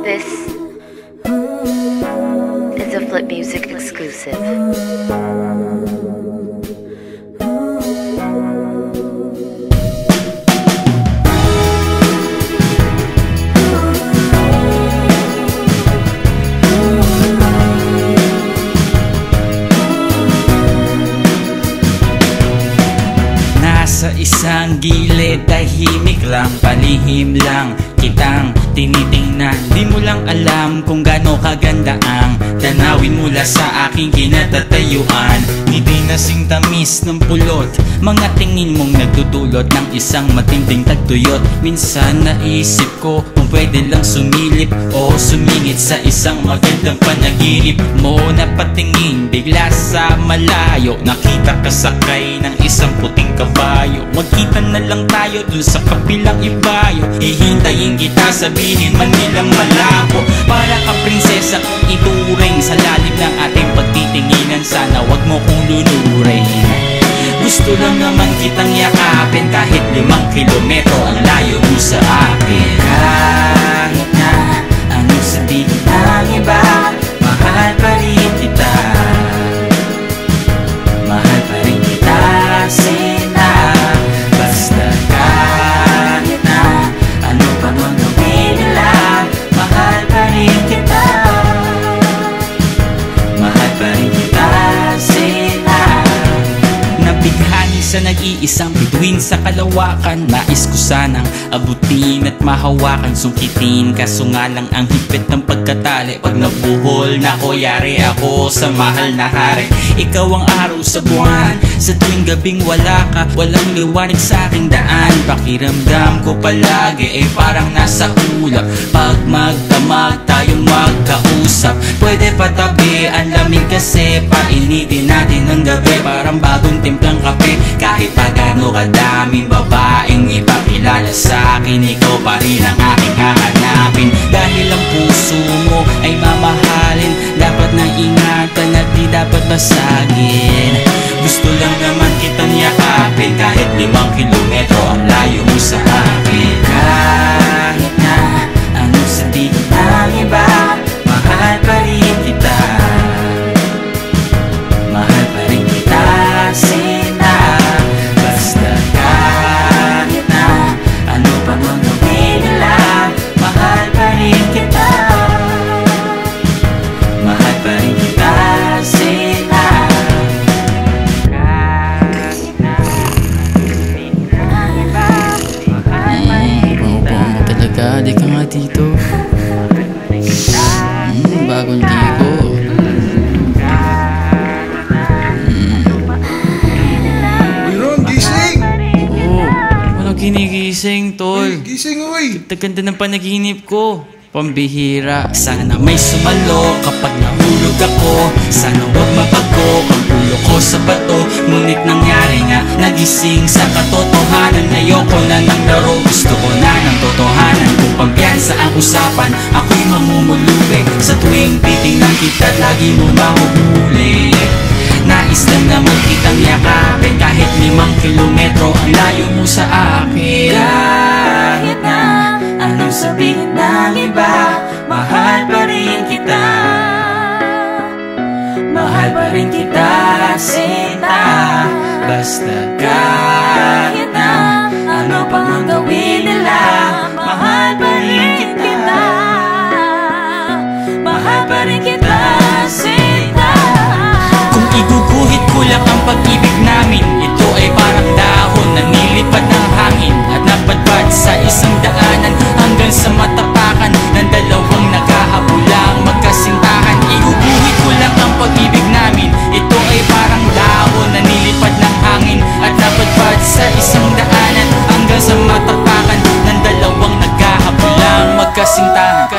This is a Flip Music exclusive. Sa isang gilid, tahimik lang, palihim lang kitang tinitingnan. Di mo lang alam kung gaano kaganda ang tanawin mula sa aking kinatatayuan. Ngiti na sing tamis ng pulot, mga tingin mong nagdudulot ng isang matinding tagtuyot. Minsan naisip ko kung pwede lang sumilip o sumingit sa isang magandang panaginip mo. Napatingin bigla sa malayo, nakita ka sakay ng isang puting kabayo. Magkita na lang tayo dun sa kabilang ibayo. Hihintayin kita, sabihin man nilang malabo. Para ka prinsesa kung ituring sa lalim ng ating pagtitinginan. Sana wag mo kong lulurin. Gusto lang naman kitang yakapin, kahit 5 kilometro ang layo mo sa akin. Kahit na anong sabihin ng iba, mahal pa rin kita. Mahal pa rin kita, Sina. Basta kahit na ano pa man gawin nila, mahal pa rin kita. Mahal pa rin kita, Sina. Nabighani sa nag-iisang bituin sa kalawakan. Nais ko sanang abutin at mahawakan, sungkitin, kaso nga lang ang higpit ng pagkatali. Pag nabuhol na ko, yari ako sa mahal na hari. Ikaw ang araw sa buwan, sa tuwing gabing wala ka, walang liwanag sa aking daan. Pakiramdam ko palagi parang nasa ulap. Pag magdamag tayong magkausap, pwede patabi ang lamig kasi painitin natin ng gabi. Parang bagong timplang kape, kahit pa gaano kadaming babaeng ipakilala sa akin, ikaw pa rin ang aking hahanapin. Dahil ang puso mo ay mamahalin, dapat na ingatan at di dapat basagin. Gusto lang naman kitang yakapin, kahit 5 kilometro ang layo mo sa akin. Kahit na anong sabihin ng iba, mahal pa rin kita. Mahal pa rin kita, Sina. Basta kahit na ano pa man gawin nila, mahal pa rin kita. Mahal pa rin kita, Sina. Di ka nga dito. Bagong ligo. Ron, gising! Oo, walang ginigising, tol. Gising, uy! Ganda ng panaginip ko. Pambihira. Sana may sumalo kapag nahulog ako. Sana wag mabago ang ulo ko sa bato. Ngunit nangyari nga, nagising sa katotohanan. Ayoko na ng laro, gusto ko na ng totohanan. Kung pampiyansa ang usapan, ako'y mamumulubig. Sa tuwing titingnan kita, lagi mo mahuhuli. Nais lang naman kitang yakapin, kahit 5 kilometro ang layo mo sa akin. Kahit na anong sabihin ng iba, mahal pa rin kita. Mahal pa rin kita, Sina. Basta kahit na ano pa man gawin nila, mahal pa rin kita. Mahal pa rin kita, Sina. Kung iguguhit ko lang ang pag-ibig namin, ito ay parang dahon na nilipad ng hangin at napadpad sa isang daanan hanggang sa matapakan ng dalawang naghahabulang magkasintahan. Iguguhit ko lang ang pag-ibig namin, ito ay parang dahon na nilipad ng hangin at napadpad sa isang daanan hanggang sa matapakan ng dalawang naghahabulang magkasintahan.